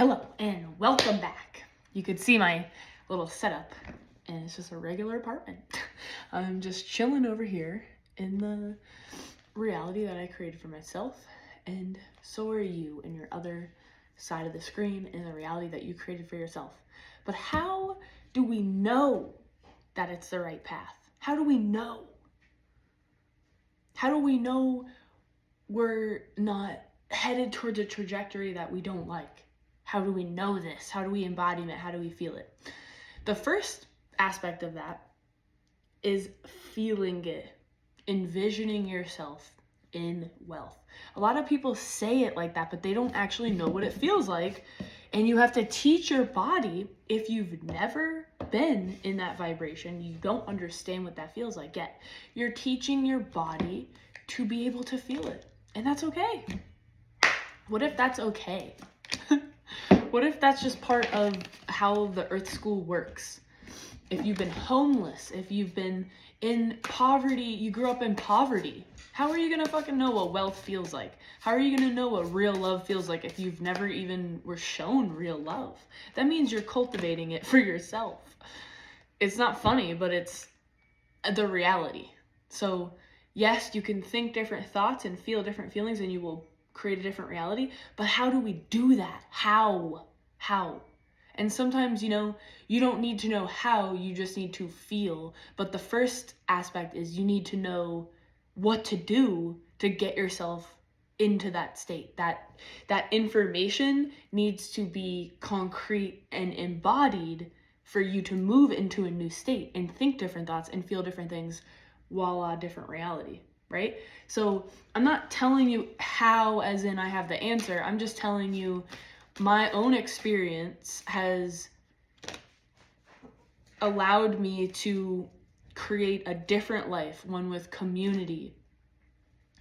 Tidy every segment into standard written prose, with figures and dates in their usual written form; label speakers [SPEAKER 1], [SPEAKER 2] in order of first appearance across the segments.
[SPEAKER 1] Hello and welcome back. You could see my little setup and it's just a regular apartment. I'm just chilling over here in the reality that I created for myself, and so are you in your other side of the screen in the reality that you created for yourself. But how do we know that it's the right path? How do we know? How do we know we're not headed towards a trajectory that we don't like? How do we know this? How do we embody it? How do we feel it? The first aspect of that is feeling it, envisioning yourself in wealth. A lot of people say it like that, but they don't actually know what it feels like. And you have to teach your body. If you've never been in that vibration, you don't understand what that feels like yet. You're teaching your body to be able to feel it. And that's okay. What if that's okay? What if that's just part of how the Earth School works? If you've been homeless, if you've been in poverty, you grew up in poverty, how are you gonna fucking know what wealth feels like? How are you gonna know what real love feels like if you've never even were shown real love? That means you're cultivating it for yourself. It's not funny, but it's the reality. So yes, you can think different thoughts and feel different feelings and you will create a different reality, but how do we do that? How? And sometimes, you don't need to know how, you just need to feel. But the first aspect is you need to know what to do to get yourself into that state. That information needs to be concrete and embodied for you to move into a new state and think different thoughts and feel different things, voila, different reality, right? So I'm not telling you how as in I have the answer. I'm just telling you my own experience has allowed me to create a different life, one with community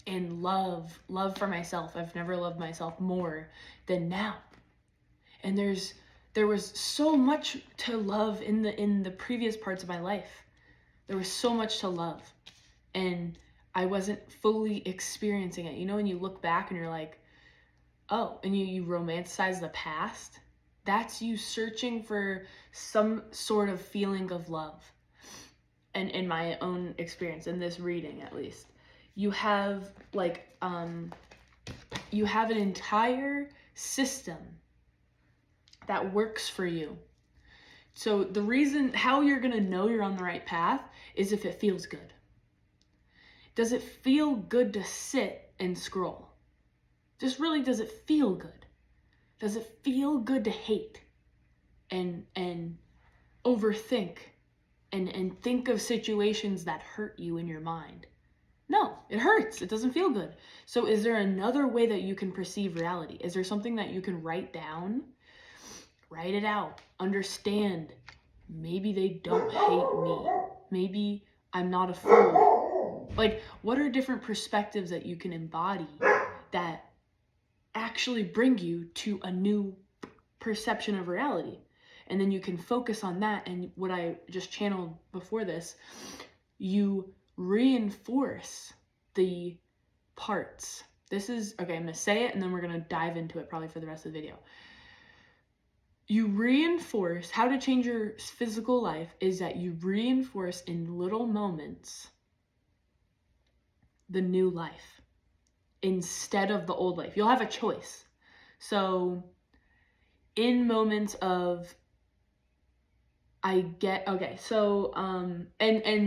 [SPEAKER 1] and love for myself. I've never loved myself more than now. And there was so much to love in the previous parts of my life. There was so much to love, and I wasn't fully experiencing it. When you look back and you're like, oh, and you romanticize the past, that's you searching for some sort of feeling of love. And in my own experience, in this reading at least, you have you have an entire system that works for you. So the reason how you're gonna know you're on the right path is if it feels good. Does it feel good to sit and scroll? Just really, does it feel good? Does it feel good to hate and overthink and think of situations that hurt you in your mind? No, it hurts. It doesn't feel good. So is there another way that you can perceive reality? Is there something that you can write down? Write it out. Understand. Maybe they don't hate me. Maybe I'm not a fool. What are different perspectives that you can embody that actually bring you to a new perception of reality? And then you can focus on that. And what I just channeled before this, you reinforce the parts. This is, okay, I'm going to say it and then we're going to dive into it probably for the rest of the video. You reinforce, how to change your physical life is that you reinforce in little moments the new life instead of the old life. You'll have a choice. So in moments of and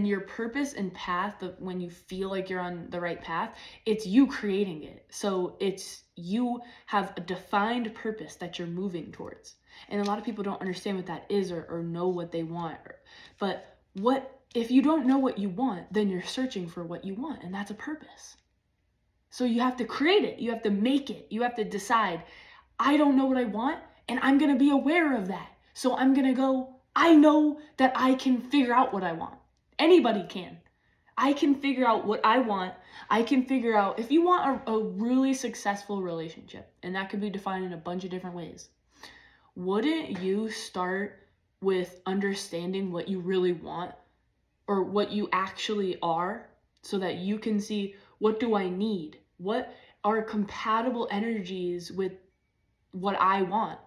[SPEAKER 1] your purpose and path of when you feel like you're on the right path, it's you creating it. So it's you have a defined purpose that you're moving towards. And a lot of people don't understand what that is or know what they want. But if you don't know what you want, then you're searching for what you want, and that's a purpose. So you have to create it. You have to make it. You have to decide, I don't know what I want, and I'm going to be aware of that. So I'm going to go, I know that I can figure out what I want. Anybody can. I can figure out what I want. I can figure out, if you want a really successful relationship, and that could be defined in a bunch of different ways, wouldn't you start with understanding what you really want or what you actually are so that you can see, what do I need? What are compatible energies with what I want?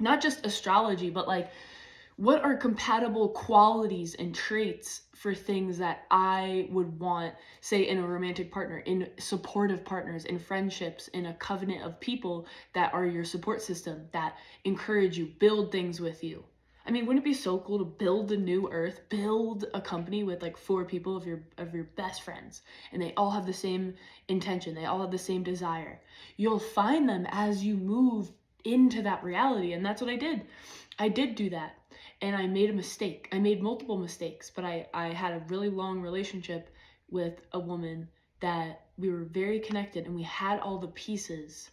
[SPEAKER 1] not just astrology, but like, what are compatible qualities and traits for things that I would want, say, in a romantic partner, in supportive partners, in friendships, in a covenant of people that are your support system, that encourage you, build things with you. I mean, wouldn't it be so cool to build a new earth, build a company with like 4 people of your best friends, and they all have the same intention, they all have the same desire. You'll find them as you move into that reality, and that's what I did. I did do that. And I made a mistake. I made multiple mistakes, but I had a really long relationship with a woman that we were very connected, and we had all the pieces.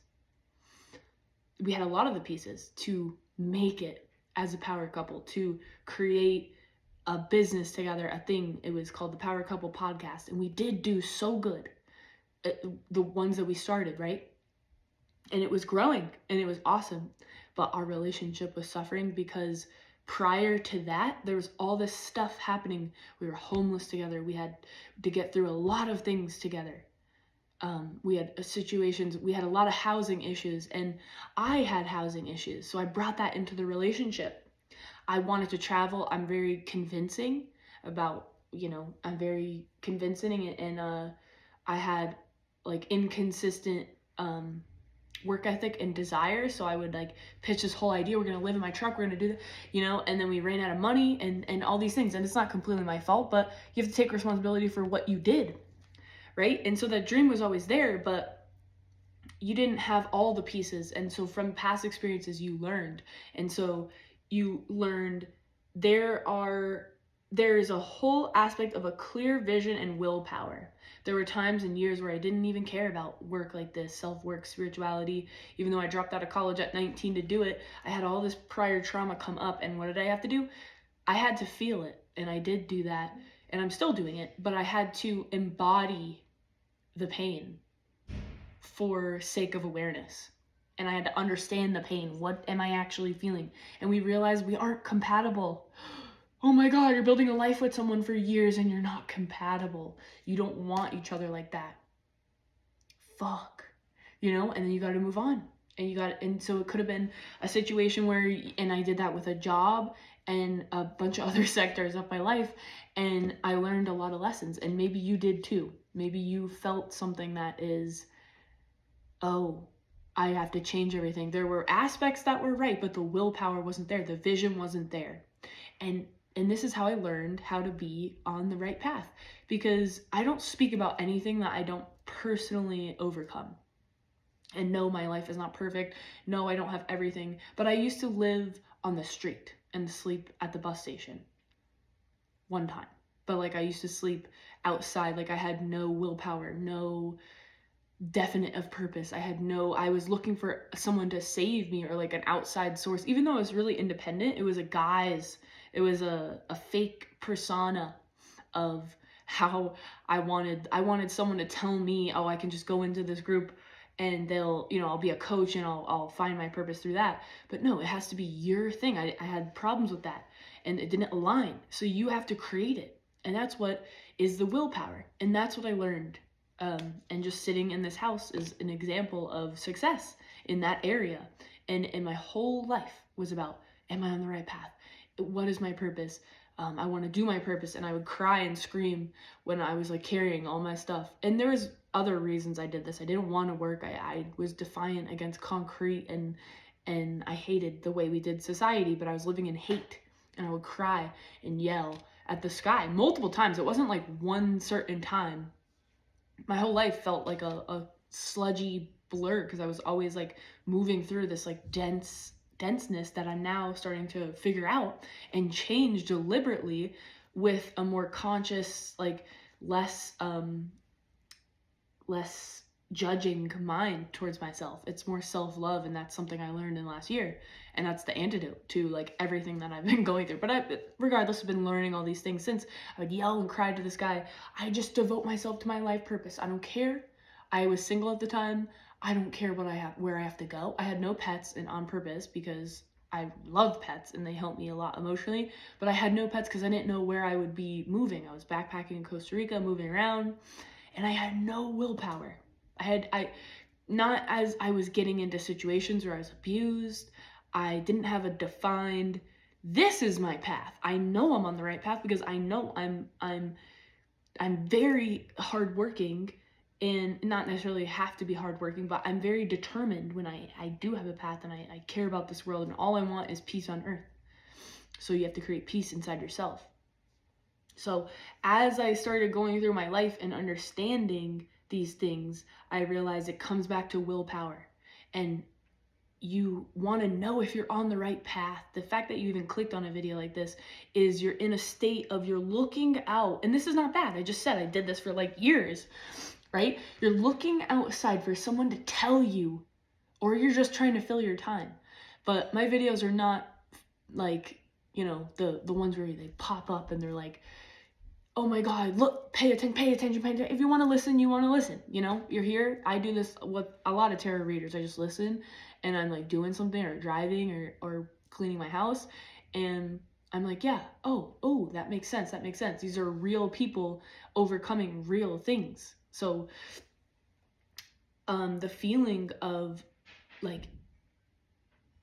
[SPEAKER 1] We had a lot of the pieces to make it as a power couple, to create a business together, a thing. It was called the Power Couple Podcast, and we did do so good. The ones that we started, right? And it was growing, and it was awesome. But our relationship was suffering because prior to that, there was all this stuff happening. We were homeless together. We had to get through a lot of things together. We had situations, we had a lot of housing issues, and I had housing issues. So I brought that into the relationship. I wanted to travel. I'm very convincing about, I'm very convincing, and I had like inconsistent work ethic and desire. So I would like pitch this whole idea, we're gonna live in my truck, we're gonna do that, and then we ran out of money and all these things. And it's not completely my fault, but you have to take responsibility for what you did, right? And so that dream was always there, but you didn't have all the pieces. And so from past experiences you learned. And so you learned there is a whole aspect of a clear vision and willpower. There were times and years where I didn't even care about work like this, self-work, spirituality. Even though I dropped out of college at 19 to do it, I had all this prior trauma come up. And what did I have to do? I had to feel it. And I did do that. And I'm still doing it. But I had to embody the pain for sake of awareness. And I had to understand the pain. What am I actually feeling? And we realized we aren't compatible. Oh my God, you're building a life with someone for years and you're not compatible. You don't want each other like that. Fuck. And then you got to move on. And so it could have been a situation where, and I did that with a job and a bunch of other sectors of my life, and I learned a lot of lessons. And maybe you did too. Maybe you felt something that is, oh, I have to change everything. There were aspects that were right, but the willpower wasn't there. The vision wasn't there. And this is how I learned how to be on the right path, because I don't speak about anything that I don't personally overcome. And no, my life is not perfect. No, I don't have everything. But I used to live on the street and sleep at the bus station one time. But like I used to sleep outside. Like I had no willpower, no definite of purpose. I was looking for someone to save me or like an outside source. Even though I was really independent, it was a guise. It was a fake persona of how I wanted someone to tell me, oh, I can just go into this group and they'll, I'll be a coach and I'll find my purpose through that. But no, it has to be your thing. I had problems with that and it didn't align. So you have to create it. And that's what is the willpower. And that's what I learned. And just sitting in this house is an example of success in that area. And my whole life was about, am I on the right path? What is my purpose? I want to do my purpose. And I would cry and scream when I was like carrying all my stuff. And there was other reasons I did this. I didn't want to work. I was defiant against concrete and I hated the way we did society, but I was living in hate and I would cry and yell at the sky multiple times. It wasn't like one certain time. My whole life felt like a sludgy blur because I was always like moving through this like denseness that I'm now starting to figure out and change deliberately with a more conscious, like less judging mind towards myself. It's more self-love, and that's something I learned in last year, and that's the antidote to like everything that I've been going through. But regardless, I've been learning all these things since. I would yell and cry to this guy. I just devote myself to my life purpose. I don't care. I was single at the time. I don't care where I have to go. I had no pets, and on purpose, because I love pets and they help me a lot emotionally, but I had no pets because I didn't know where I would be moving. I was backpacking in Costa Rica, moving around, and I had no willpower. Not as I was getting into situations where I was abused. I didn't have a defined, this is my path. I know I'm on the right path because I know I'm very hardworking, and not necessarily have to be hardworking, but I'm very determined when I do have a path, and I care about this world, and all I want is peace on earth. So you have to create peace inside yourself. So as I started going through my life and understanding these things, I realized it comes back to willpower. And you want to know if you're on the right path. The fact that you even clicked on a video like this is you're in a state of, you're looking out, and this is not bad. I just said I did this for like years, right? You're looking outside for someone to tell you, or you're just trying to fill your time. But my videos are not like, you know, the ones where they pop up and they're like, oh my God, look, pay attention, pay attention, pay attention. If you want to listen, you want to listen. You know, you're here. I do this with a lot of tarot readers. I just listen, and I'm like doing something or driving or cleaning my house. And I'm like, yeah, oh, that makes sense. That makes sense. These are real people overcoming real things. So the feeling of like,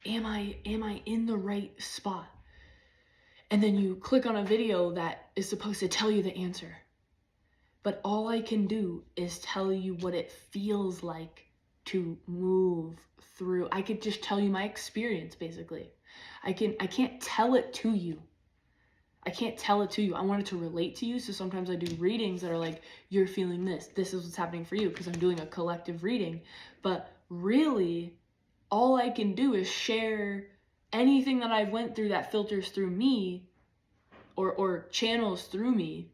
[SPEAKER 1] am I in the right spot? And then you click on a video that is supposed to tell you the answer. But all I can do is tell you what it feels like to move through. I could just tell you my experience, basically. I can't tell it to you. I can't tell it to you. I want it to relate to you. So sometimes I do readings that are like, you're feeling this. This is what's happening for you, because I'm doing a collective reading. But really, all I can do is share anything that I've went through that filters through me or channels through me,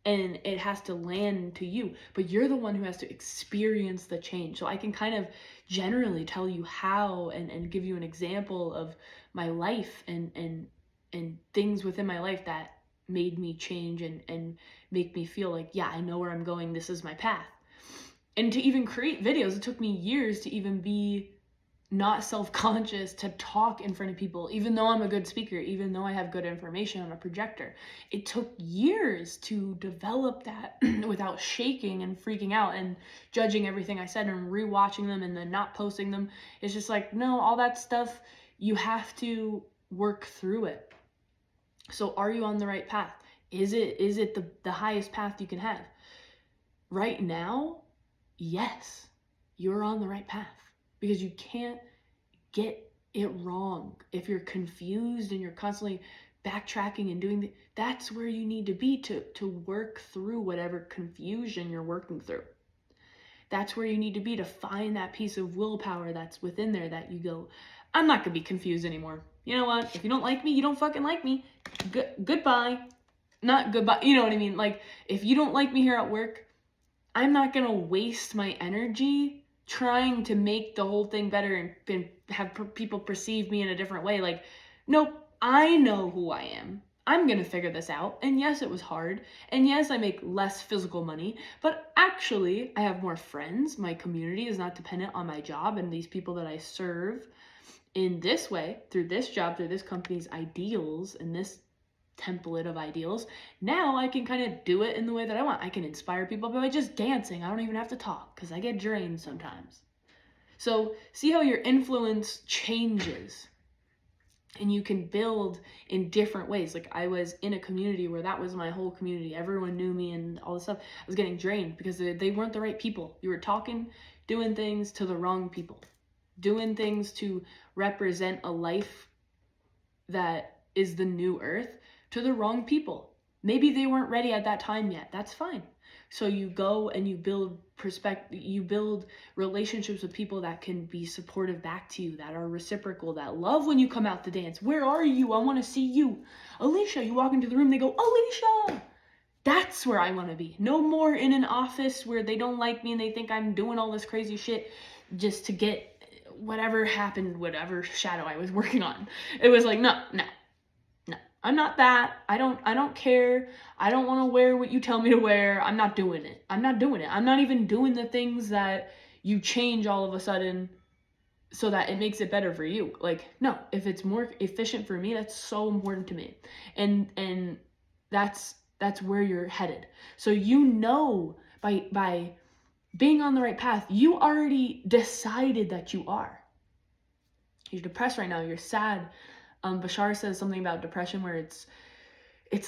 [SPEAKER 1] and it has to land to you, but you're the one who has to experience the change. So I can kind of generally tell you how and give you an example of my life and things within my life that made me change and make me feel like, yeah, I know where I'm going. This is my path. And to even create videos, it took me years to even be not self-conscious to talk in front of people, even though I'm a good speaker, even though I have good information on a projector. It took years to develop that without shaking and freaking out and judging everything I said and rewatching them and then not posting them. It's just like, no, all that stuff, you have to work through it. So are you on the right path? Is it the highest path you can have? Right now, yes, you're on the right path. Because you can't get it wrong. If you're confused and you're constantly backtracking and doing that's where you need to be to work through whatever confusion you're working through. That's where you need to be to find that piece of willpower that's within there that you go, I'm not gonna be confused anymore. You know what? If you don't like me, you don't fucking like me. Goodbye. Not goodbye. You know what I mean? Like, if you don't like me here at work, I'm not gonna waste my energy trying to make the whole thing better and have people perceive me in a different way. Like, nope, I know who I am. I'm gonna figure this out. And yes, it was hard. And yes, I make less physical money, but actually I have more friends. My community is not dependent on my job and these people that I serve in this way, through this job, through this company's ideals and this template of ideals. Now I can kind of do it in the way that I want. I can inspire people by just dancing. I don't even have to talk because I get drained sometimes. So see how your influence changes and you can build in different ways. Like, I was in a community where that was my whole community. Everyone knew me and all this stuff. I was getting drained because they weren't the right people. You were talking, doing things to the wrong people, doing things to represent a life that is the new earth to the wrong people. Maybe they weren't ready at that time yet. That's fine. So you go and you build you build relationships with people that can be supportive back to you, that are reciprocal, that love when you come out to dance. Where are you? I want to see you. Alicia, you walk into the room, they go, Alicia! That's where I want to be. No more in an office where they don't like me and they think I'm doing all this crazy shit just to get whatever happened, whatever shadow I was working on. It was like, no. I'm not that. I don't care. I don't want to wear what you tell me to wear. I'm not doing it. I'm not even doing the things that you change all of a sudden so that it makes it better for you. Like, no, if it's more efficient for me, that's so important to me. And that's where you're headed. So you know, by being on the right path, you already decided that you are. you're depressed right now, you're sad. Bashar says something about depression where it's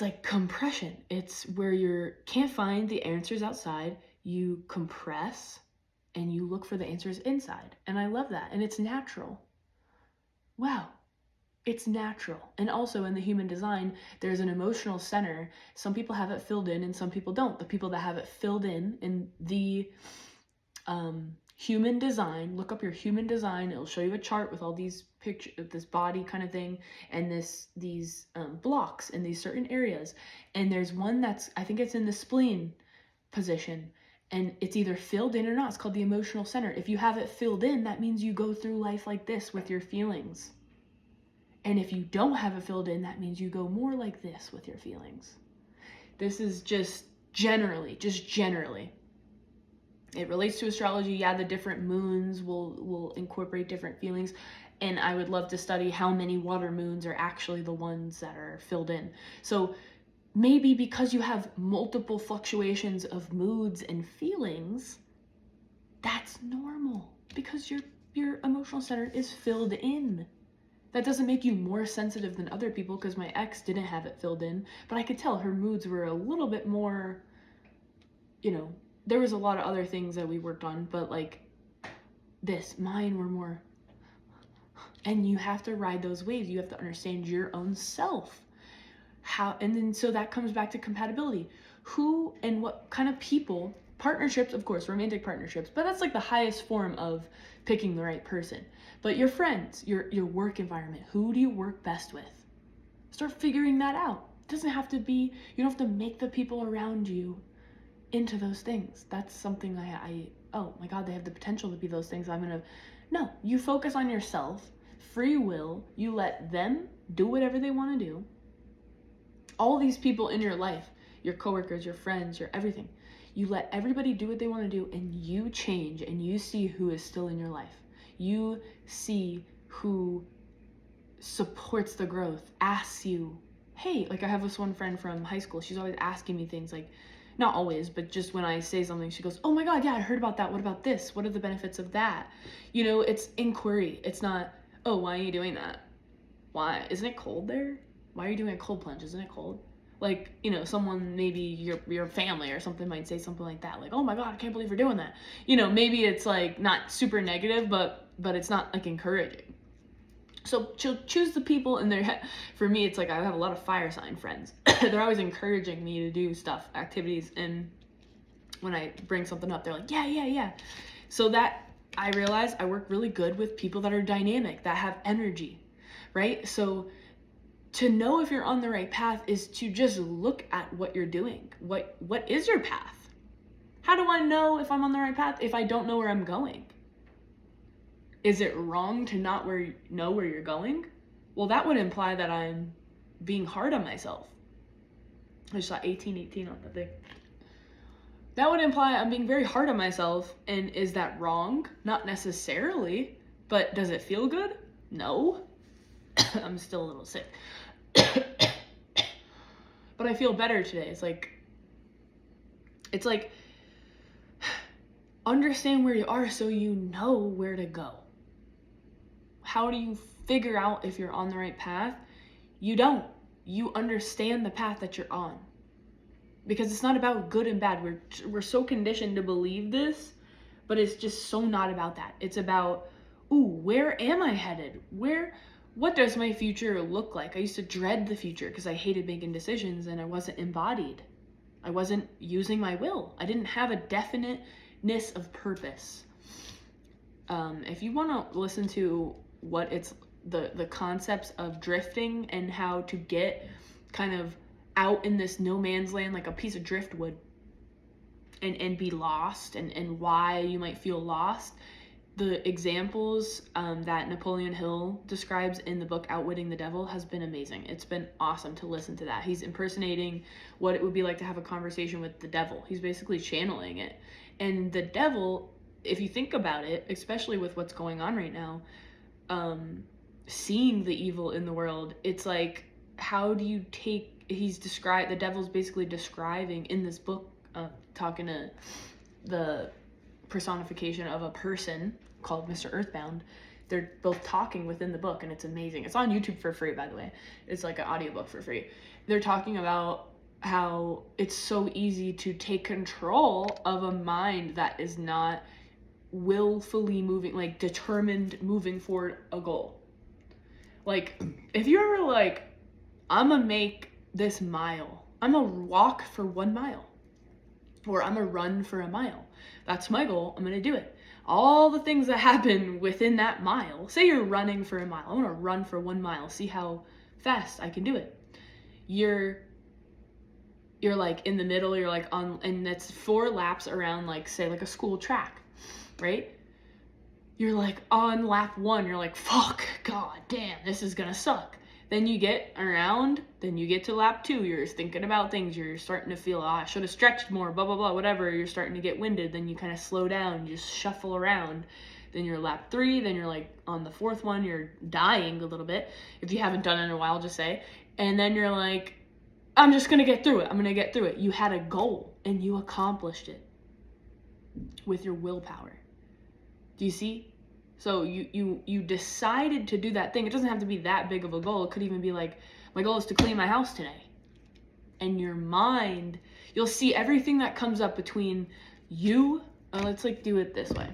[SPEAKER 1] like compression. It's where you can't find the answers outside, you compress and you look for the answers inside. And I love that. And it's natural. Wow. It's natural. And also in the human design, there's an emotional center. Some people have it filled in and some people don't. The people that have it filled in the human design, look up your human design. It'll show you a chart with all these pictures, this body kind of thing, and these blocks in these certain areas. And there's one that's, I think it's in the spleen position, and it's either filled in or not. It's called the emotional center. If you have it filled in, that means you go through life like this with your feelings. And if you don't have it filled in, that means you go more like this with your feelings. This is just generally. It relates to astrology. Yeah, the different moons will incorporate different feelings. And I would love to study how many water moons are actually the ones that are filled in. So maybe because you have multiple fluctuations of moods and feelings, that's normal because your emotional center is filled in. That doesn't make you more sensitive than other people, because my ex didn't have it filled in, but I could tell her moods were a little bit more, there was a lot of other things that we worked on, but like mine were more. And you have to ride those waves. You have to understand your own self. And then so that comes back to compatibility. Who and what kind of people, partnerships, of course, romantic partnerships, but that's like the highest form of picking the right person. But your friends, your work environment, who do you work best with? Start figuring that out. It doesn't have to be, you don't have to make the people around you into those things. That's something oh my God, they have the potential to be those things. No, you focus on yourself, free will, you let them do whatever they want to do. All these people in your life, your coworkers, your friends, your everything, you let everybody do what they want to do, and you change, and you see who is still in your life. You see who supports the growth, asks you, hey, like I have this one friend from high school, she's always asking me things, like, not always, but just when I say something, she goes, oh my God, yeah, I heard about that. What about this? What are the benefits of that? It's inquiry. It's not, oh, why are you doing that? Why? Isn't it cold there? Why are you doing a cold plunge? Isn't it cold? Like, someone, maybe your family or something might say something like that. Like, oh my God, I can't believe you're doing that. Maybe it's like not super negative, but it's not like encouraging. So choose the people in their head. For me, it's like I have a lot of fire sign friends. They're always encouraging me to do stuff, activities. And when I bring something up, they're like, yeah. So that I realize I work really good with people that are dynamic, that have energy, right? So to know if you're on the right path is to just look at what you're doing. What is your path? How do I know if I'm on the right path if I don't know where I'm going? Is it wrong to not know where you're going? Well, that would imply that I'm being hard on myself. I just saw 1818 on the thing. That would imply I'm being very hard on myself. And is that wrong? Not necessarily. But does it feel good? No. I'm still a little sick. But I feel better today. It's like understand where you are so you know where to go. How do you figure out if you're on the right path? You don't. You understand the path that you're on. Because it's not about good and bad. We're so conditioned to believe this, but it's just so not about that. It's about, where am I headed? What does my future look like? I used to dread the future because I hated making decisions and I wasn't embodied. I wasn't using my will. I didn't have a definiteness of purpose. If you want to listen to what it's the concepts of drifting and how to get kind of out in this no man's land like a piece of driftwood and be lost and why you might feel lost, the examples that Napoleon Hill describes in the book Outwitting the Devil has been amazing. It's been awesome to listen to that. He's impersonating what it would be like to have a conversation with the devil. He's basically channeling it. And the devil, if you think about it, especially with what's going on right now, seeing the evil in the world, it's like, how do you the devil's basically describing in this book, talking to the personification of a person called Mr. Earthbound, they're both talking within the book, and it's amazing. It's on YouTube for free, by the way. It's like an audiobook for free. They're talking about how it's so easy to take control of a mind that is not willfully moving, like determined moving forward a goal. Like, if you're ever like, I'm gonna make this mile, I'm gonna walk for 1 mile, or I'm gonna run for a mile. That's my goal, I'm gonna do it. All the things that happen within that mile, say you're running for a mile, I wanna run for 1 mile, see how fast I can do it. You're like in the middle, you're like on, and that's 4 laps around, like say like a school track, right? You're like on lap 1, you're like, fuck, god damn, this is gonna suck. Then you get around, then you get to lap 2, you're thinking about things, you're starting to feel, I should have stretched more, blah, blah, blah, whatever, you're starting to get winded, then you kind of slow down, you just shuffle around. Then you're lap 3, then you're like on the 4th one, you're dying a little bit, if you haven't done it in a while, just say, and then you're like, I'm just gonna get through it, You had a goal, and you accomplished it with your willpower. Do you see? So you decided to do that thing. It doesn't have to be that big of a goal. It could even be like, my goal is to clean my house today. And your mind, you'll see everything that comes up between you, let's like do it this way.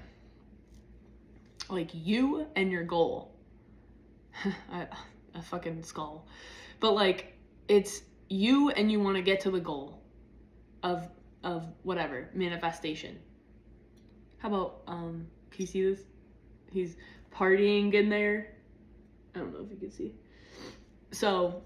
[SPEAKER 1] Like you and your goal. a fucking skull. But like, it's you and you want to get to the goal of whatever, manifestation. How about, can you see this? He's partying in there. I don't know if you can see. So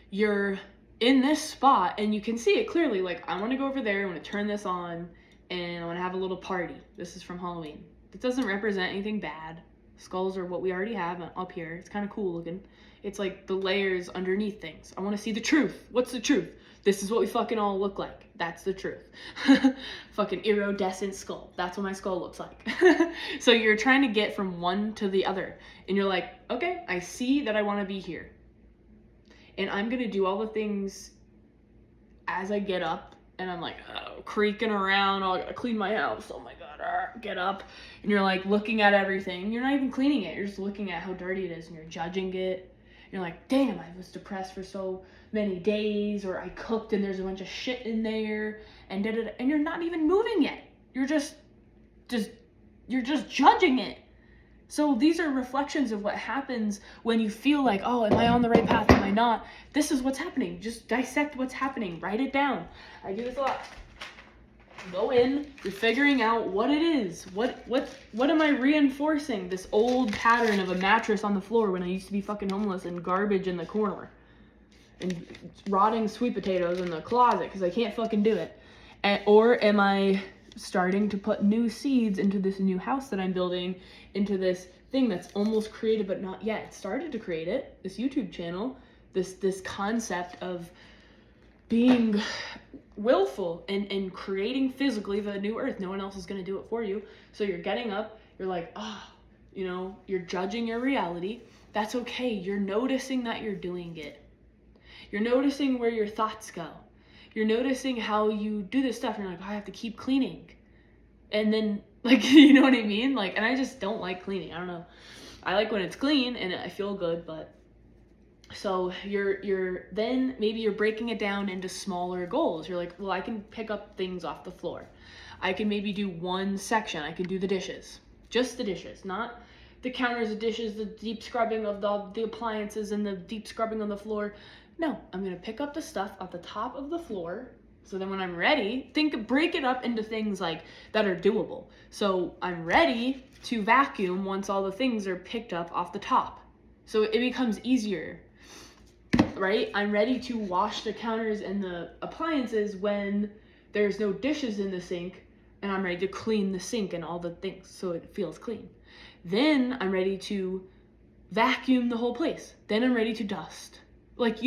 [SPEAKER 1] you're in this spot and you can see it clearly. Like, I want to go over there. I want to turn this on and I want to have a little party. This is from Halloween. It doesn't represent anything bad. Skulls are what we already have up here. It's kind of cool looking. It's like the layers underneath things. I want to see the truth. What's the truth? This is what we fucking all look like. That's the truth. Fucking iridescent skull. That's what my skull looks like. So you're trying to get from one to the other. And you're like, okay, I see that I want to be here. And I'm going to do all the things as I get up. And I'm like, creaking around. Oh, I got to clean my house. Oh my God, get up. And you're like looking at everything. You're not even cleaning it. You're just looking at how dirty it is. And you're judging it. You're like, damn, I was depressed for so many days, or I cooked and there's a bunch of shit in there, and and you're not even moving yet. You're just judging it. So these are reflections of what happens when you feel like, oh, am I on the right path? Am I not? This is what's happening. Just dissect what's happening. Write it down. I do this a lot. Go in, you're figuring out what it is. What am I reinforcing? This old pattern of a mattress on the floor when I used to be fucking homeless and garbage in the corner. And rotting sweet potatoes in the closet because I can't fucking do it. Or am I starting to put new seeds into this new house that I'm building, into this thing that's almost created but not yet? It started to create it, this YouTube channel, this concept of being willful and creating physically the new earth. No one else is going to do it for you. So you're getting up, you're like, you're judging your reality. That's okay. You're noticing that you're doing it. You're noticing where your thoughts go. You're noticing how you do this stuff. And you're like, I have to keep cleaning. And then, like, you know what I mean? Like, and I just don't like cleaning. I don't know. I like when it's clean and I feel good, but so then maybe you're breaking it down into smaller goals. You're like, well, I can pick up things off the floor. I can maybe do one section. I can do the dishes, just the dishes, not the counters of dishes, the deep scrubbing of the appliances and the deep scrubbing on the floor. No, I'm going to pick up the stuff at the top of the floor. So then when I'm ready, break it up into things like that are doable. So I'm ready to vacuum once all the things are picked up off the top. So it becomes easier, right? I'm ready to wash the counters and the appliances when there's no dishes in the sink, and I'm ready to clean the sink and all the things so it feels clean. Then I'm ready to vacuum the whole place. Then I'm ready to dust. Like,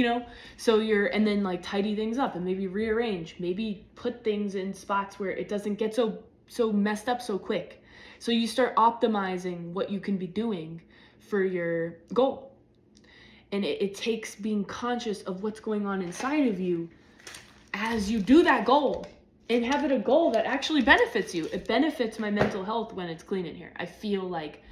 [SPEAKER 1] so and then like tidy things up and maybe rearrange, maybe put things in spots where it doesn't get so messed up so quick. So you start optimizing what you can be doing for your goal. And it takes being conscious of what's going on inside of you as you do that goal, and have it a goal that actually benefits you. It benefits my mental health when it's clean in here. I feel like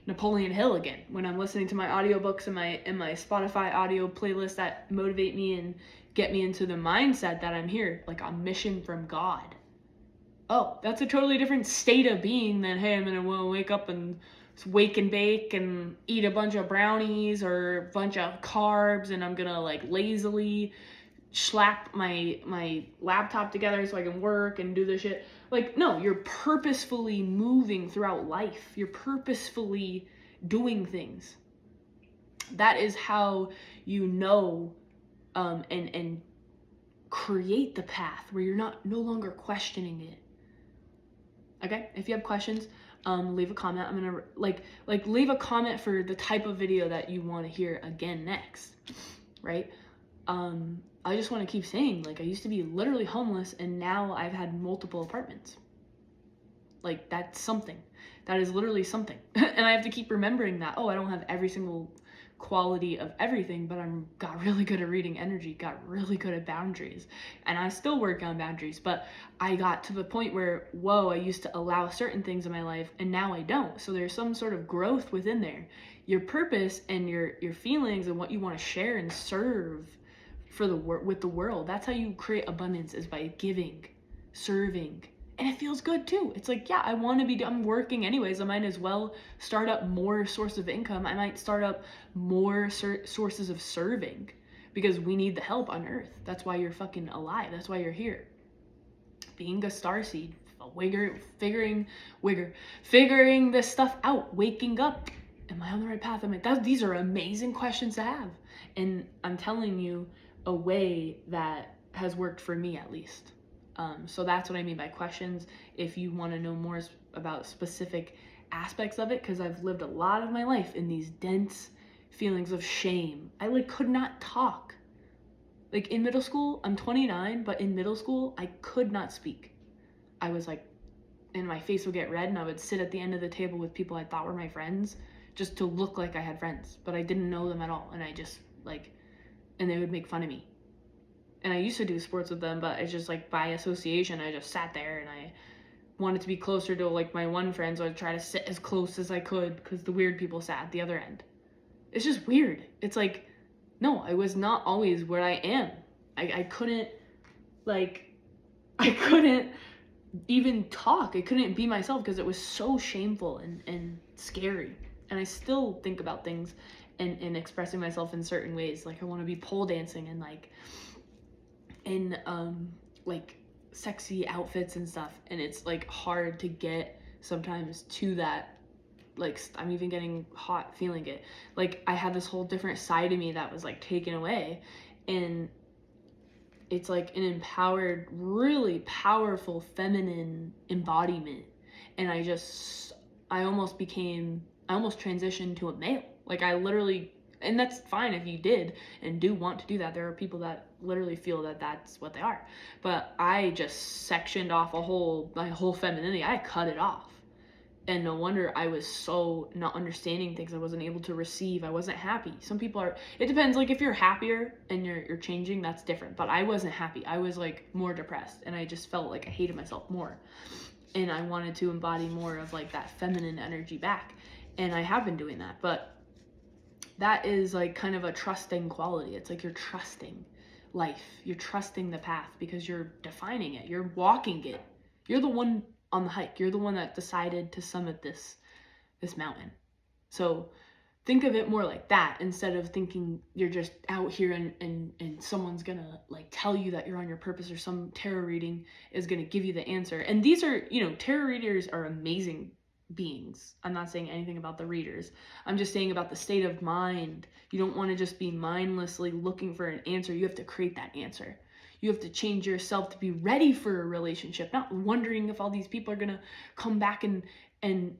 [SPEAKER 1] Napoleon Hill again when I'm listening to my audiobooks and my Spotify audio playlist that motivate me and get me into the mindset that I'm here, like on mission from God. Oh, that's a totally different state of being than, hey, I'm gonna wake up and wake and bake and eat a bunch of brownies or a bunch of carbs, and I'm gonna like lazily slap my laptop together so I can work and do this shit. Like, no, you're purposefully moving throughout life. You're purposefully doing things. That is how you know and create the path where you're no longer questioning it. Okay, if you have questions, leave a comment. I'm gonna like leave a comment for the type of video that you want to hear again next, right? I just want to keep saying, like, I used to be literally homeless and now I've had multiple apartments. Like, that's something. That is literally something. And I have to keep remembering that, oh, I don't have every single quality of everything, but got really good at reading energy, got really good at boundaries. And I still work on boundaries, but I got to the point where, whoa, I used to allow certain things in my life and now I don't. So there's some sort of growth within there. Your purpose and your feelings and what you want to share and serve with the world. That's how you create abundance, is by giving, serving. And it feels good too. It's like, yeah, I'm working anyways. I might as well start up more source of income. I might start up more sources of serving, because we need the help on earth. That's why you're fucking alive. That's why you're here. Being a starseed, figuring this stuff out, waking up. Am I on the right path? I'm like, these are amazing questions to have. And I'm telling you, a way that has worked for me, at least. So that's what I mean by questions. If you want to know more about specific aspects of it, because I've lived a lot of my life in these dense feelings of shame. I could not talk. Like in middle school, I'm 29, but in middle school, I could not speak. I was like, and my face would get red, and I would sit at the end of the table with people I thought were my friends just to look like I had friends, but I didn't know them at all. And I just and they would make fun of me. And I used to do sports with them, but it's just like by association, I just sat there and I wanted to be closer to like my one friend, so I'd try to sit as close as I could because the weird people sat at the other end. It's just weird. It's like, no, I was not always where I am. I couldn't even talk. I couldn't be myself because it was so shameful and scary. And I still think about things and expressing myself in certain ways. Like I want to be pole dancing and in sexy outfits and stuff. And it's like hard to get sometimes to that. Like I'm even getting hot feeling it. Like I had this whole different side of me that was like taken away, and it's like an empowered, really powerful feminine embodiment. And I almost transitioned to a male. Like I literally, and that's fine if you did and do want to do that. There are people that literally feel that that's what they are. But I just sectioned off my whole femininity. I cut it off. And no wonder I was so not understanding things. I wasn't able to receive. I wasn't happy. Some people are, it depends. Like if you're happier and you're changing, that's different. But I wasn't happy. I was like more depressed, and I just felt like I hated myself more. And I wanted to embody more of like that feminine energy back. And I have been doing that. But that is like kind of a trusting quality. It's like you're trusting life. You're trusting the path because you're defining it. You're walking it. You're the one on the hike. You're the one that decided to summit this mountain. So think of it more like that, instead of thinking you're just out here and someone's gonna like tell you that you're on your purpose, or some tarot reading is gonna give you the answer. And these are, tarot readers are amazing beings. I'm not saying anything about the readers. I'm just saying about the state of mind. You don't want to just be mindlessly looking for an answer. You have to create that answer. You have to change yourself to be ready for a relationship, not wondering if all these people are gonna come back and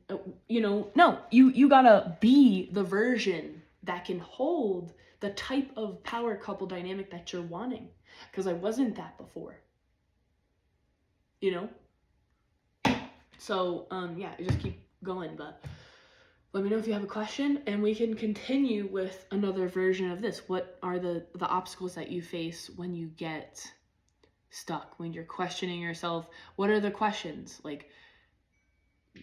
[SPEAKER 1] no, you gotta be the version that can hold the type of power couple dynamic that you're wanting. Because I wasn't that before, So yeah, I just keep going. But let me know if you have a question, and we can continue with another version of this. What are the obstacles that you face when you get stuck, when you're questioning yourself? What are the questions? Like,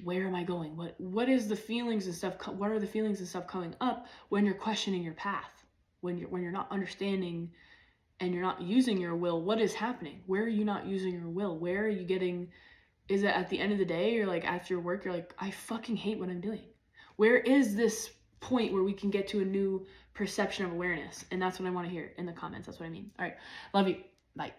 [SPEAKER 1] where am I going? What is the feelings and stuff? What are the feelings and stuff coming up when you're questioning your path? When you're not understanding and you're not using your will, what is happening? Where are you not using your will? Where are you getting? Is it at the end of the day, you're like after your work, you're like, I fucking hate what I'm doing. Where is this point where we can get to a new perception of awareness? And that's what I want to hear in the comments. That's what I mean. All right, love you. Bye.